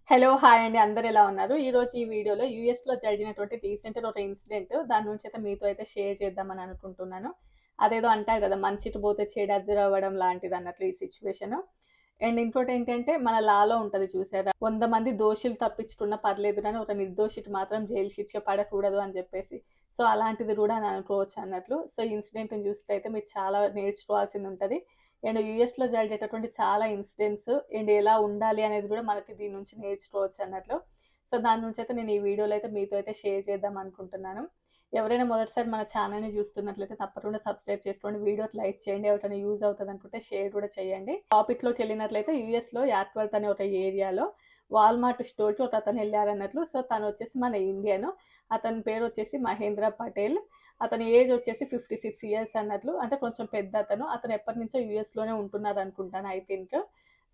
Hello! Hi అండి. అందరూ ఎలా ఉన్నారు? ఈరోజు ఈ వీడియోలో యూఎస్‌లో జరిగినటువంటి రీసెంట్‌గా ఒక ఇన్సిడెంట్ దాని నుంచి అయితే మీతో అయితే షేర్ చేద్దామని అనుకుంటున్నాను. అదేదో అంటారు కదా! మంచిటి పోతే చెడు అద్దరవ్వడం లాంటిదన్నట్లు ఈ సిట్యుయేషను. అండ్ ఇంకోటేంటంటే మన లాలో ఉంటది చూసారా? 100 మంది దోషులు తప్పించుకున్నా పర్లేదు గానీ ఒక నిర్దోషికి మాత్రం జైలు శిక్ష పడకూడదు అని జెప్పేసి. సో, అలాంటిది గూడా అని అనుకోవచ్చు అన్నట్లు. సో, ఈ ఇన్సిడెంట్‌ని చూస్తే అయితే మీరు చాలా నేర్చుకోవాల్సిందుంటది. అండ్ యూఎస్‌లో జరిగేటటువంటి చాలా ఇన్సిడెంట్స్ అండ్ ఎలా ఉండాలి అనేది గూడా మనకి దీని నుంచి నేర్చుకోవచ్చు అన్నట్లు. సో, దాని నుంచయితే నేను ఈ వీడియోలో అయితే మీతో అయితే షేర్ చేద్దాం అనుకుంటున్నాను. ఎవరైనా మొదటిసారి మన ఛానెల్‌ని చూస్తున్నట్లయితే తప్పకుండా సబ్స్క్రైబ్ చేసుకోండి. వీడియోకి లైక్ చేయండి. ఎవరికైనా యూజ్ అవుతదనుకుంటే షేర్ కూడా చేయండి. టాపిక్‌లోకెళ్ళినట్లయితే యూఎస్‌లో యాక్వెల్త్ అనే ఒక ఏరియాలో వాల్మార్ట్ స్టోర్‌కి ఒకతను ఎళ్లారన్నట్లు. సో, తనొచ్చేసి మన ఇండియను. అతని పేరొచ్చేసి మహేంద్ర పటేల్. అతని ఏజ్ వచ్చేసి 56 ఇయర్స్ అన్నట్లు. అంటే కొంచెం పెద్దతను. అతను ఎప్పటినుంచో యూఎస్‌లోనే ఉంటున్నారనుకుంటాను ఐ థింక్.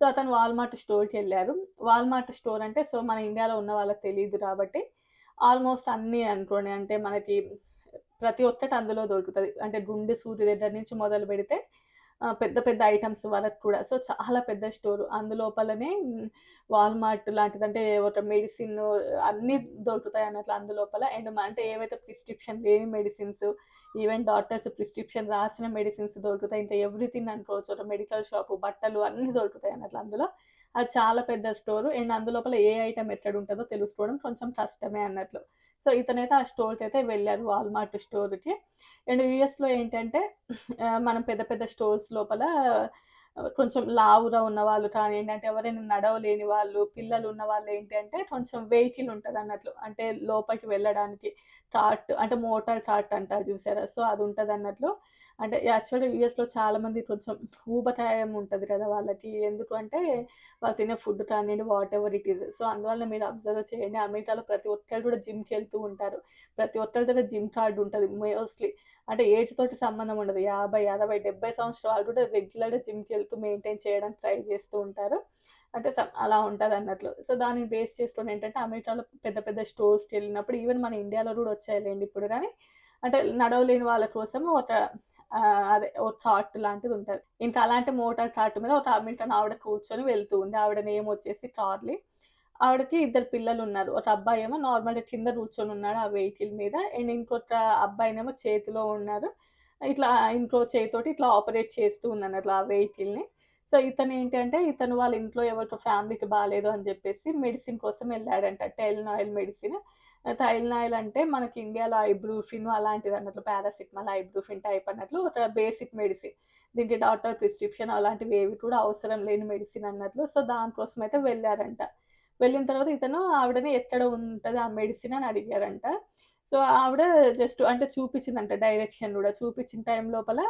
సో, అతను వాల్మార్ట్ స్టోర్‌కెళ్లారు. వాల్మార్ట్ స్టోర్ అంటే సో, మన ఇండియాలో ఉన్న వాళ్ళకి తెలీదు కాబట్టి ఆల్‌మోస్ట్ అన్నీ అనుకోండి. అంటే మనకి ప్రతి ఒక్కటి అందులో దొరుకుతది. అంటే గుండు సూది దగ్గర నుంచి మొదలుపెడితే పెద్ద పెద్ద ఐటెమ్స్ వరకు కూడా. సో, చాలా పెద్ద స్టోరు. అందులోపలనే వాల్‌మార్ట్ లాంటిదంటే ఒక మెడిసిన్ అన్నీ దొరుకుతాయన్నట్లు అందులోపల. అండ్ అంటే ఏవైతే ప్రిస్క్రిప్షన్ లేని మెడిసిన్స్, ఈవెన్ డాక్టర్స్ ప్రిస్క్రిప్షన్ రాసిన మెడిసిన్స్ దొరుకుతాయి. ఇంకా ఎవ్రీథింగ్ అనుకోవచ్చు. ఒక మెడికల్ షాపు, బట్టలు అన్నీ దొరుకుతాయన్నట్లు అందులో. అది చాలా పెద్ద స్టోరు. అండ్ అందులోపల ఏ ఐటెమ్ ఎక్కడుంటదో తెలుసుకోవడం కొంచెం కష్టమే అన్నట్లు. సో, ఇతనైతే ఆ స్టోర్‌కైతే వెళ్లారు. వాల్‌మార్ట్ స్టోర్‌కి. అండ్ యూఎస్‌లో ఏంటంటే మనం పెద్ద పెద్ద స్టోర్స్ లోపల కొంచెం లావుగా ఉన్నవాళ్ళు కానియండి, అంటే ఎవరైనా నడవలేని వాళ్ళు, పిల్లలున్న వాళ్ళేంటి అంటే కొంచెం వెహికల్ ఉంటదన్నట్లు. అంటే లోపలికి వెళ్ళడానికి కార్ట్ అంటే మోటార్ కార్ట్ అంటారు చూసారా? సో, అదుంటదన్నట్లు. అంటే యాక్చువల్‌గా యూఎస్‌లో చాలామంది కొంచెం ఊబకాయం ఉంటది కదా! వాళ్ళకి. ఎందుకు అంటే వాళ్ళు తినే ఫుడ్ కానియండి, what ever it is. So, అందువల్ల మీరు అబ్జర్వ్ చేయండి. అమెరికాలో ప్రతి ఒక్కళ్ళు కూడా జిమ్‌కెళ్తూ ఉంటారు. ప్రతి ఒక్కరి దగ్గర జిమ్ కార్డ్ ఉంటది మోస్ట్‌లీ. అంటే ఏజ్ తోటి సంబంధం ఉండదు. 50, 60, 70 సంవత్సరాలు కూడా రెగ్యులర్‌గా జిమ్‌కెళ్తూ మెయింటైన్ చేయడానికి ట్రై చేస్తూ ఉంటారు. అంటే అలా ఉంటదన్నట్లు. సో, దాన్ని బేస్ చేసుకొని ఏంటంటే అమెరికాలో పెద్ద పెద్ద స్టోర్స్‌కెళ్ళినప్పుడు ఈవెన్ మన ఇండియాలో కూడా వచ్చాయిలెండి ఇప్పుడు గానీ, అంటే నడవలేని వాళ్ళ కోసం ఒక అదే ఒక కార్ట్ లాంటిదుంటది. ఇంకా అలాంటి మోటార్ కార్ట్ మీద ఒక అమెరికన్ ఆవిడ కూర్చొని వెళ్తూ ఉంది. ఆవిడ నేమ్ వచ్చేసి కార్లీ. ఆవిడకి ఇద్దరు పిల్లలున్నారు. ఒక అబ్బాయేమో నార్మల్‌గా కింద కూర్చొనున్నాడు ఆ వెహికల్ మీద. అండ్ ఇంకొక అబ్బాయినేమో చేతిలో ఉన్నారు. ఇట్లా ఇంకో చేయితోటి ఇట్లా ఆపరేట్ చేస్తూ ఉందన్నట్లు ఆ వెహికల్‌ని. సో, ఇతనేంటి అంటే ఇతను వాళ్ళ ఇంట్లో ఎవరికో ఫ్యామిలీకి బాలేదు అని జెప్పేసి మెడిసిన్ కోసం ఎళ్ళాడంట. టైలనాయిల్ మెడిసిన్. టైలనాయిల్ అంటే మనకి ఇండియాలో ఐబ్రూఫిన్ అలాంటిదన్నట్లు పారాసిటమాల్, ఐబ్రూఫిన్ టైప్ అన్నట్లు ఒక బేసిక్ మెడిసిన్. దీనికి డాక్టర్ ప్రిస్క్రిప్షన్ అలాంటివేవి కూడా అవసరం లేని మెడిసిన్ అన్నట్లు. సో, దానికోసమయితే వెళ్లారంట. వెళ్ళిన తర్వాత ఇతను ఆవిడని ఎక్కడ ఉంటది ఆ మెడిసిన్ అని అడిగారంట. సో, ఆవిడ జస్ట్ అంటే చూపించిందంట డైరెక్షన్ గూడా. చూపించిన టైం లోపల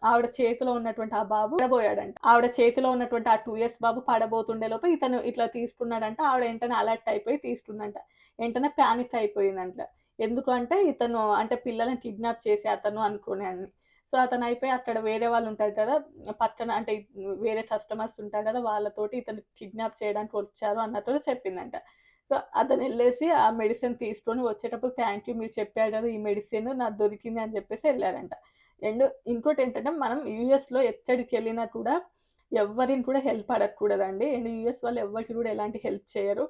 ఆవిడ చేతిలో ఉన్నటువంటి ఆ బాబు పడబోయాడంట. ఆవిడ చేతిలో ఉన్నటువంటి ఆ 2 ఇయర్స్ బాబు పడబోతుండే లోపు ఇతను ఇట్లా తీసుకున్నాడంట. ఆవిడ వెంటనే అలర్ట్ అయిపోయి తీసుకుందంట. వెంటనే పానిక్ అయిపోయిందంట. ఎందుకు అంటే ఇతను అంటే పిల్లలని కిడ్నాప్ చేసే అతను అనుకుని. సో, అతనయిపోయి అక్కడ వేరే వాళ్ళుంటారు కదా! పక్కన అంటే వేరే కస్టమర్స్ ఉంటారు కదా! వాళ్ళతోటి ఇతను కిడ్నాప్ చేయడానికి వచ్చారు అన్నట్టుగా చెప్పిందంట. సో, అతనెళ్ళేసి ఆ మెడిసిన్ తీసుకొని వచ్చేటప్పుడు థాంక్ యూ మీరు చెప్పారు కదా! ఈ మెడిసిన్ నాకు దొరికింది అని చెప్పేసి ఎళ్లారంట. అండ్ ఇంకోటేంటంటే మనం యూఎస్‌లో ఎక్కడికెళ్ళినా కూడా ఎవ్వరిని కూడా హెల్ప్ అడగకూడదండి. అండ్ యూఎస్ వాళ్ళు ఎవ్వరికి కూడా ఎలాంటి హెల్ప్ చేయరు.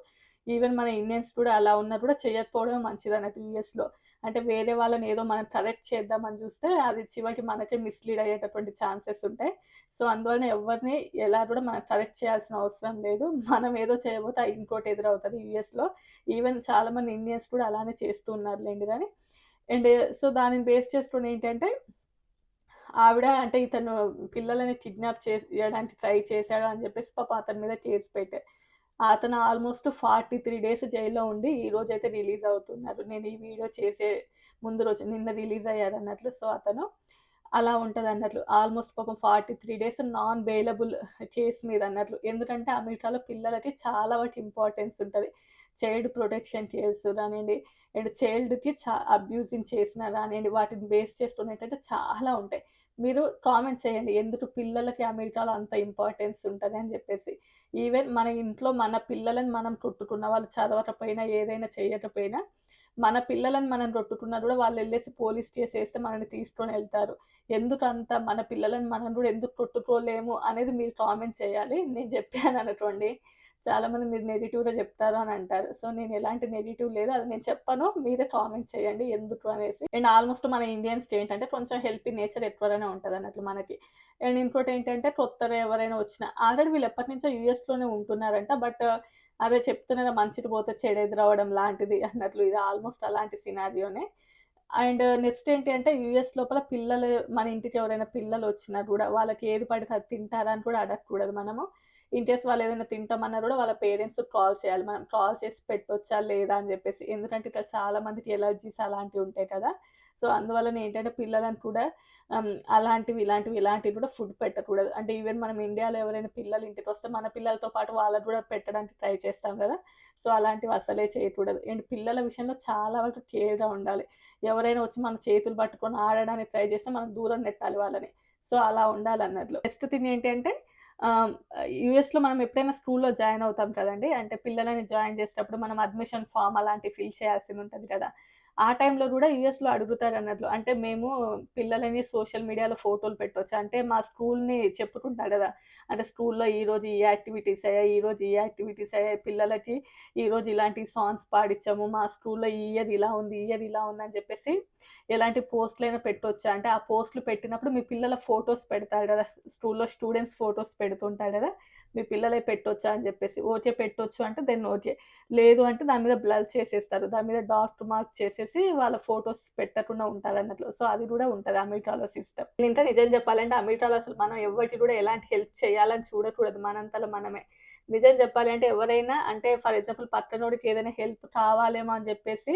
ఈవెన్ మన ఇండియన్స్ కూడా అలా ఉన్నా కూడా చేయకపోవడమే మంచిదన్నట్టు యూఎస్‌లో. అంటే వేరే వాళ్ళని ఏదో మనం కరెక్ట్ చేద్దామని చూస్తే అది చివరికి మనకే మిస్‌లీడ్ అయ్యేటటువంటి ఛాన్సెస్ ఉంటాయి. సో, అందువలన ఎవ్వరిని ఎలా కూడా మనం కరెక్ట్ చేయాల్సిన అవసరం లేదు. మనం ఏదో చేయబోతే ఇంకోటి ఎదురవుతది యూఎస్‌లో. ఈవెన్ చాలామంది ఇండియన్స్ కూడా అలానే చేస్తూ ఉన్నారులెండి గానీ. అండ్ సో, దానిని బేస్ చేసుకొని ఏంటంటే ఆవిడ అంటే ఇతను పిల్లలని కిడ్నాప్ చేయడానికి ట్రై చేశాడు అని చెప్పేసి పాపం అతని మీద కేస్ పెట్టారు. అతను ఆల్‌మోస్ట్ 43 డేస్ జైల్‌లో ఉండి ఈ రోజైతే రిలీజ్ అవుతున్నారు. నేను ఈ వీడియో చేసే ముందు రోజు నిన్న రిలీజ్ అయ్యారన్నట్లు. సో, అతను అలా ఉంటదన్నట్లు. ఆల్‌మోస్ట్ పాపం 43 డేస్ నాన్ బెయిలబుల్ కేస్ మీద అన్నట్లు. ఎందుకంటే అమెరికాలో పిల్లలకి చాలా వరకు ఇంపార్టెన్స్ ఉంటది. చైల్డ్ ప్రొటెక్షన్ కేసు గానియండి, అండ్ చైల్డ్‌కి అబ్యూజింగ్ చేసినా గానియండి, వాటిని బేస్ చేసుకొని ఏంటంటే చాలా ఉంటాయి. మీరు కామెంట్ చేయండి. ఎందుకు పిల్లలకి అమెరికాలో అంత ఇంపార్టెన్స్ ఉంటది అని జెప్పేసి. ఈవెన్ మన ఇంట్లో మన పిల్లలని మనం కొట్టుకున్న, వాళ్ళు చదవకపోయినా, ఏదైనా చేయకపోయినా, మన పిల్లలని మనం కొట్టుకున్నా గూడా వాళ్ళెళ్ళేసి పోలీస్ కేస్ ఏస్తే మనల్ని తీసుకొనెళ్తారు. ఎందుకంత మన పిల్లలని మనం గూడా ఎందుకు కొట్టుకోలేము అనేది మీరు కామెంట్ చేయాలి. నేను జెప్పాననుకోండి, చాలామంది మీరు నెగెటివ్‌గా చెప్తారు అని అంటారు. సో, నేను ఎలాంటి నెగెటివ్ లేదు. అది నేను చెప్పను. మీరే కామెంట్ చేయండి ఎందుకు అనేసి. అండ్ ఆల్మోస్ట్ మన ఇండియన్స్‌కి ఏంటంటే కొంచెం హెల్పింగ్ నేచర్ ఎక్కువగానే ఉంటదన్నట్లు మనకి. అండ్ ఇంకోటేంటంటే కొత్తగా ఎవరైనా వచ్చినా ఆల్రెడీ వీళ్ళు ఎప్పటినుంచో యూఎస్‌లోనే ఉంటున్నారంట. బట్ అదే చెప్తున్నా మంచికి పోతే చెడు ఎదురవ్వడం లాంటిది అన్నట్లు ఇది ఆల్మోస్ట్ అలాంటి సినారియోనే. అండ్ నెక్స్ట్ ఏంటి అంటే యూఎస్ లోపల పిల్లలు మన ఇంటికి ఎవరైనా పిల్లలొచ్చినా గూడా వాళ్ళకి ఏది పడితే అది తింటారా అని కూడా అడగకూడదు మనము. ఇన్‌కేస్ వాళ్ళేదైనా తింటామన్నా గూడా వాళ్ళ పేరెంట్స్‌కి కాల్ చేయాలి మనం. కాల్ చేసి పెట్టొచ్చా లేదా అని జెప్పేసి. ఎందుకంటే ఇక్కడ చాలా మందికి ఎలర్జీస్ అలాంటివుంటాయి కదా! సో, అందువల్లనే ఏంటంటే పిల్లలను కూడా ఇలాంటివి కూడా ఫుడ్ పెట్టకూడదు. అంటే ఈవెన్ మనం ఇండియాలో ఎవరైనా పిల్లలు ఇంటికొస్తే మన పిల్లలతో పాటు వాళ్ళకి గూడా పెట్టడానికి ట్రై చేస్తాం గదా! సో, అలాంటివి అస్సలే చేయకూడదు. అండ్ పిల్లల విషయంలో చాలా వరకు కేర్‌గా ఉండాలి. ఎవరైనా వచ్చి మన చేతులు పట్టుకొని ఆడడానికి ట్రై చేస్తే మనం దూరం నెట్టాలి వాళ్ళని. సో, అలా ఉండాలన్నట్లు. నెక్స్ట్ థింగ్ ఏంటి అంటే ఆహ్, యూఎస్‌లో మనం ఎప్పుడైనా స్కూల్‌లో జాయిన్ అవుతాం కదండీ! అంటే పిల్లలని జాయిన్ చేసేటప్పుడు మనం అడ్మిషన్ ఫార్మ్ అలాంటివి ఫిల్ చేయాల్సిందుంటది కదా! ఆ టైంలో గూడా యూఎస్‌లో అడుగుతారన్నట్లు. అంటే మేము పిల్లలని సోషల్ మీడియాలో ఫోటోలు పెట్టొచ్చా? అంటే మా స్కూల్‌ని చెప్పుకుంటా గదా! అంటే స్కూల్‌లో ఈరోజు ఈ యాక్టివిటీస్ అయ్యాయి, ఈరోజు ఈ యాక్టివిటీస్ అయ్యాయి. పిల్లలకి ఈరోజు ఇలాంటి సాంగ్స్ పాడిచ్చాము. మా స్కూల్‌లో ఈ ఇయర్ ఇలా ఉంది, ఈ ఇయర్ ఇలా ఉందని చెప్పేసి ఎలాంటి పోస్ట్‌లైనా పెట్టొచ్చా? అంటే ఆ పోస్ట్‌లు పెట్టినప్పుడు మీ పిల్లల ఫోటోస్ పెడతారు గదా! స్కూల్‌లో స్టూడెంట్స్ ఫోటోస్ పెడుతుంటారు గదా! మీ పిల్లలయి పెట్టొచ్చా అని జెప్పేసి. ఓకే. పెట్టొచ్చు అంటే దెన్ ఓకే. లేదు అంటే దాని మీద బ్లర్ చేసేస్తారు. దాని మీద డార్క్ మార్క్ చేసేసి వాళ్ళ ఫోటోస్ పెట్టకుండా ఉంటారన్నట్లు. సో, అది గూడా ఉంటది అమెరికాలో సిస్టమ్. ఇంకా నిజం జెప్పాలంటే అమెరికాలో అసలు మనం ఎవ్వరికి గూడా ఎలాంటి హెల్ప్ చేయాలని చూడకూడదు. మనంతల మనమే. నిజం జెప్పాలి అంటే ఎవరైనా అంటే ఫర్ ఎగ్జాంపుల్ పక్కనోడికి ఏదైనా హెల్ప్ కావాలేమో అని జెప్పేసి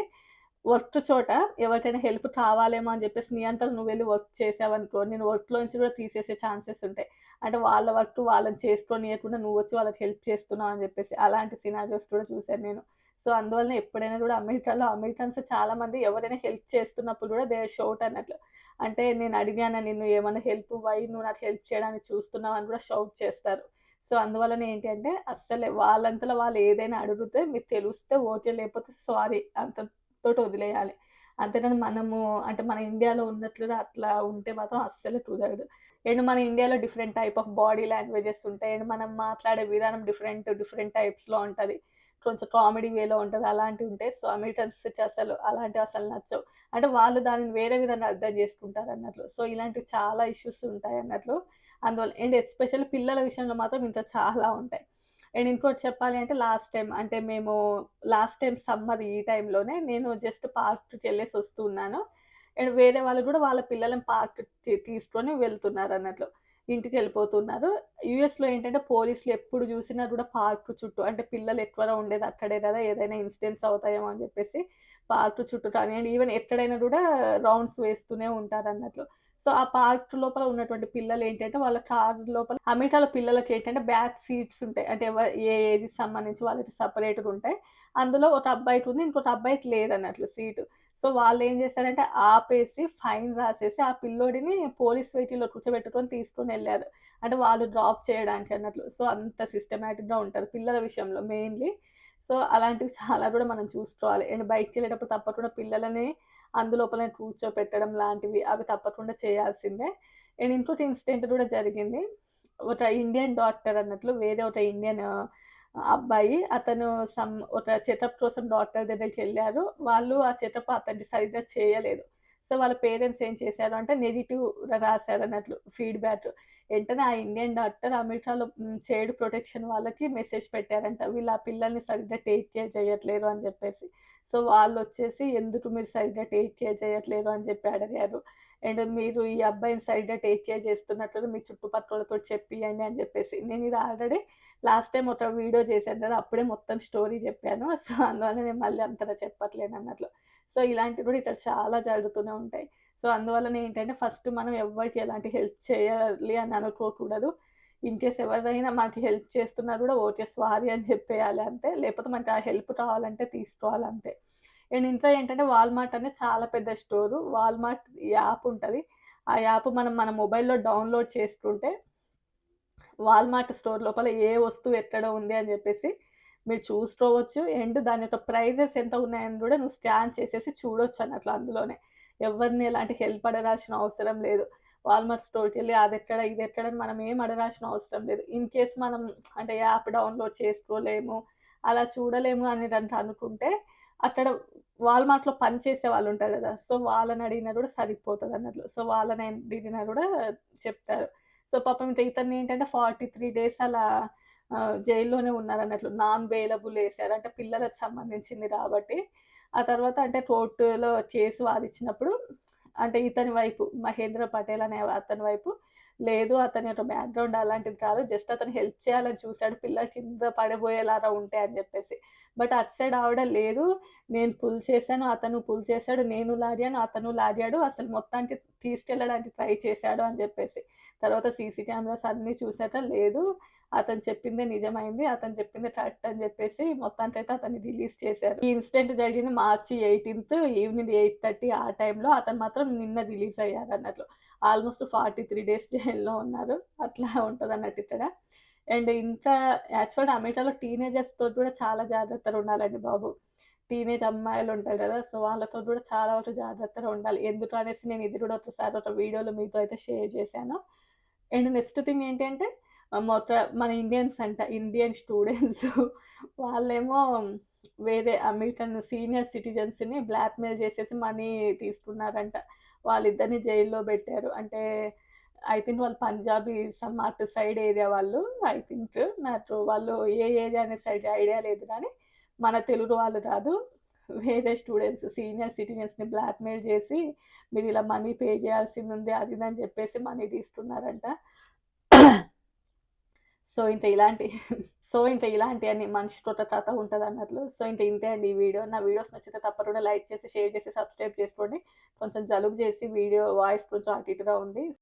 వర్క్ చోట ఎవరికైనా హెల్ప్ కావాలేమో అని జెప్పేసి నీ అంతట నువ్వెళ్లి వర్క్ చేశావనుకో, నిన్ను వర్క్‌లో నుంచి గూడా తీసేసే ఛాన్సెస్ ఉంటాయి. అంటే వాళ్ళ వర్క్ వాళ్ళని చేసుకోనీయకుండా నువ్వొచ్చి వాళ్ళకి హెల్ప్ చేస్తున్నావు అని జెప్పేసి. అలాంటి సినారియోస్ కూడా చూసాను నేను. సో, అందువలన ఎప్పుడైనా గూడా అమెరికాలో అమెరికన్స్ చాలామంది ఎవరైనా హెల్ప్ చేస్తున్నప్పుడు గూడా దే ఆర్ షౌట్ అన్నట్లు. అంటే నేను అడిగానా నిన్ను ఏమన్నా హెల్ప్ వై నువ్వు నాకు హెల్ప్ చేయడానికి చూస్తున్నావు అని గూడా షౌట్ చేస్తారు. సో, అందువలన ఏంటి అంటే అస్సలే వాళ్ళంతలో వాళ్ళు ఏదైనా అడిగితే మీకు తెలిస్తే ఓకే. లేకపోతే సారీ తోటి వదిలేయాలి. అంతేగాని మనము అంటే మన ఇండియాలో ఉన్నట్లుగా అట్లా ఉంటే మాత్రం అస్సలు కుదరదు. అండ్ మన ఇండియాలో different type of body languages ఉంటాయి. అండ్ మనం మాట్లాడే విధానం డిఫరెంట్ టైప్స్‌లో ఉంటది. కొంచెం కామెడీ వేలో ఉంటది. అలాంటివి ఉంటాయి. సో, అమెరికన్స్‌కి అలాంటివి అసలు నచ్చవు. అంటే వాళ్ళు దానిని వేరే విధంగా అర్థం చేసుకుంటారన్నట్లు. సో, ఇలాంటివి చాలా ఇష్యూస్ ఉంటాయన్నట్లు. అందువల్ల అండ్ ఎస్పెషల్లీ పిల్లల విషయంలో మాత్రం ఇంకా చాలా ఉంటాయి. అండ్ ఇంకోటి చెప్పాలి అంటే మేము లాస్ట్ టైమ్ సమ్మర్ ఈ టైంలోనే నేను జస్ట్ పార్క్‌కెళ్ళేసి వస్తూ ఉన్నాను. అండ్ వేరే వాళ్ళు గూడా వాళ్ళ పిల్లలని పార్క్‌కి తీసుకొని వెళ్తున్నారన్నట్లు. ఇంటికెళ్ళిపోతున్నారు. యూఎస్‌లో ఏంటంటే పోలీసులు ఎప్పుడు జూసినా గూడా పార్క్ చుట్టూ అంటే పిల్లలు ఎక్కువగా ఉండేది అక్కడే గదా! ఏదైనా ఇన్సిడెంట్స్ అవుతాయేమో అని జెప్పేసి పార్క్ చుట్టూ కానియండి, ఈవెన్ ఎక్కడైనా గూడా రౌండ్స్ వేస్తూనే ఉంటారన్నట్లు. సో, ఆ పార్క్ లోపల ఉన్నటువంటి పిల్లలేంటంటే, వాళ్ళ కార్ లోపల అమెరికాలో పిల్లలకేంటంటే, బ్యాక్ సీట్స్ ఉంటాయి. అంటే ఏ ఏజ్‌కి సంబంధించి వాళ్ళకి సెపరేట్‌గా ఉంటాయి. అందులో ఒక అబ్బాయికుంది. ఇంకొక అబ్బాయికి లేదన్నట్లు సీటు. సో, వాళ్ళేం చేశారంటే, ఆపేసి ఫైన్ రాసేసి, ఆ పిల్లోడిని పోలీస్ వెహికల్‌లో కూర్చోబెట్టుకొని తీసుకొనెళ్లారు. అంటే వాళ్ళు డ్రాప్ చేయడానికి అన్నట్లు. సో, అంత సిస్టమాటిక్‌గా ఉంటారు పిల్లల విషయంలో మెయిన్‌లీ. సో, అలాంటివి చాలా గూడా మనం చూసుకోవాలి. అండ్ బయటికెళ్ళేటప్పుడు తప్పకుండా పిల్లలని అందులోపలనే కూర్చోపెట్టడం లాంటివి అవి తప్పకుండా చేయాల్సిందే. అండ్ ఇంకోటి ఇన్సిడెంట్ గూడా జరిగింది. ఒక ఇండియన్ డాక్టర్ అన్నట్లు వేరే ఒక ఇండియన్ అబ్బాయి అతను ఒక చెకప్ కోసం డాక్టర్ దగ్గరికెళ్లారు. వాళ్ళు ఆ చెకప్ అతనికి సరిగ్గా చేయలేదు. సో, వాళ్ళ పేరెంట్స్ ఏం చేశారు అంటే నెగెటివ్ రాసారన్నట్లు ఫీడ్‌బ్యాక్. వెంటనే ఆ ఇండియన్ డాక్టర్ అమెరికాలో చైల్డ్ ప్రొటెక్షన్ వాళ్ళకి మెసేజ్ పెట్టారంట. వీళ్ళు ఆ పిల్లల్ని సరిగ్గా టేక్ కేర్ చేయట్లేరు అని జెప్పేసి. సో, వాళ్ళొచ్చేసి ఎందుకు మీరు సరిగ్గా టేక్ కేర్ చేయట్లేరు అని చెప్పి అడిగారు. అండ్ మీరు ఈ అబ్బాయిని సరిగ్గా టేక్ కేర్ చేస్తున్నట్లుగా మీ చుట్టుపక్కలతోటి చెప్పియండి అని చెప్పేసి. నేను ఇది ఆల్రెడీ లాస్ట్ టైమ్ ఒక వీడియో చేశాను కదా! అప్పుడే మొత్తం స్టోరీ చెప్పాను. సో, అందువల్ల నేను మళ్ళీ అంతగా చెప్పట్లేనన్నట్లు. సో, ఇలాంటివి కూడా ఇక్కడ చాలా జరుగుతూనే ఉంటాయి. సో, అందువల్లనే ఏంటంటే ఫస్ట్ మనం ఎవ్వరికి ఎలాంటి హెల్ప్ చేయాలి అని అనుకోకూడదు. ఇన్‌కేస్ ఎవరైనా మనకి హెల్ప్ చేస్తున్నా కూడా ఓకే. సారీ అని చెప్పేయాలి అంతే. లేకపోతే మనకి ఆ హెల్ప్ కావాలంటే తీసుకోవాలంతే. అండ్ ఇంకా ఏంటంటే వాల్మార్ట్ అనేది చాలా పెద్ద స్టోరు. వాల్మార్ట్ యాప్ ఉంటది. ఆ యాప్ మనం మన మొబైల్‌లో డౌన్‌లోడ్ చేసుకుంటే వాల్మార్ట్ స్టోర్ లోపల ఏ వస్తువు ఎక్కడ ఉంది అని జెప్పేసి మీరు చూసుకోవచ్చు. అండ్ దాని యొక్క ప్రైజెస్ ఎంత ఉన్నాయని గూడా నువ్వు స్కాన్ చేసేసి చూడొచ్చన్నట్లు అందులోనే. ఎవరిని ఎలాంటి హెల్ప్ అడగాల్సిన అవసరం లేదు. వాల్మార్ట్ స్టోర్‌కెళ్ళి అదెక్కడ, ఇదెక్కడ అని మనం ఏం అడగాల్సిన అవసరం లేదు. ఇన్ కేస్ మనం అంటే యాప్ డౌన్‌లోడ్ చేసుకోలేము, అలా చూడలేము అని అనుకుంటే అక్కడ వాల్మార్ట్‌లో పని చేసే వాళ్ళుంటారు గదా! సో, వాళ్ళని అడిగినా గూడా సరిపోతదన్నట్లు. సో, వాళ్ళని అడిగినా గూడా చెప్తారు. సో, పాపం ఇతన్నేంటంటే 43 డేస్ అలా జైల్లోనే ఉన్నారన్నట్లు. నాన్ బెయిలబుల్ ఏసారు. అంటే పిల్లలకు సంబంధించింది గాబట్టి. ఆ తర్వాత అంటే కోర్టులో కేసు వాదిచ్చినప్పుడు అంటే ఇతని వైపు మహేంద్ర పటేల్ అనే అతని వైపు లేదు అతని యొక్క బ్యాక్‌గ్రౌండ్ అలాంటిది కాదు. జస్ట్ అతను హెల్ప్ చేయాలని చూసాడు. పిల్లలు కింద పడబోయేలాగా ఉంటే అని జెప్పేసి. బట్ అటు సైడ్ ఆవిడ లేదు నేను పుల్ చేశాను, అతను పుల్ చేశాడు, నేను లాగాను, అతను లాగాడు. అసలు మొత్తానికి తీసుకెళ్ళడానికి ట్రై చేశాడు అని జెప్పేసి. తర్వాత సీసీ కెమెరాస్ అన్నీ చూసాక లేదు అతను చెప్పిందే నిజమైంది. అతను చెప్పింది కరెక్ట్ అని జెప్పేసి మొత్తానికైతే అతన్ని రిలీజ్ చేశారు. ఈ ఇన్సిడెంట్ జరిగింది మార్చి 18 ఈవినింగ్ 8:30 ఆ టైంలో. అతను మాత్రం నిన్న రిలీజ్ అయ్యారన్నట్లు. ఆల్‌మోస్ట్ 43 డేస్ జైల్‌లో ఉన్నారు. అట్లా ఉంటదన్నట్టు ఇక్కడ. అండ్ ఇంకా యాక్చువల్‌గా అమెరికాలో టీనేజర్స్‌తోటి గూడా చాలా జాగ్రత్తగా ఉండాలండి బాబు. టీనేజ్ అమ్మాయిలుంటారు గదా! సో, వాళ్ళతోటి గూడా చాలా వరకు జాగ్రత్తగా ఉండాలి. ఎందుకు అనేసి నేను ఇది గూడా ఒకసారి ఒక వీడియోలో మీతో అయితే షేర్ చేశాను. అండ్ నెక్స్ట్ థింగ్ ఏంటి అంటే మన ఇండియన్స్ అంట. ఇండియన్ స్టూడెంట్స్ వాళ్ళేమో వేరే అమెరికన్ సీనియర్ సిటిజన్స్‌ని బ్లాక్‌మెయిల్ చేసేసి మనీ తీసుకున్నారంట. వాళ్ళిద్దరిని జైల్‌లో పెట్టారు. అంటే ఐ థింక్ వాళ్ళు పంజాబీ సమ్ అటు సైడ్ ఏరియా వాళ్ళు ఐ థింక్. నాకు వాళ్ళు ఏ ఏరియా అనే సైడ్ ఐడియా లేదు గానీ, మన తెలుగు వాళ్ళు కాదు. వేరే స్టూడెంట్స్ సీనియర్ సిటిజన్స్‌ని బ్లాక్‌మెయిల్ చేసి మీరిలా మనీ పే చేయాల్సిందుంది అది ఇది అని చెప్పేసి మనీ తీసుకున్నారంట. సో, ఇంక ఇలాంటి ఇలాంటియన్నీ మనిషికొక కథ ఉంటదన్నట్లు. సో, ఇంతే అండి ఈ వీడియో. నా వీడియోస్ నచ్చితే తప్పకుండా లైక్ చేసి, షేర్ చేసి, సబ్స్క్రైబ్ చేసుకోండి. కొంచెం జలుబు చేసి వాయిస్ కొంచెం అటు ఇటుగా ఉంది.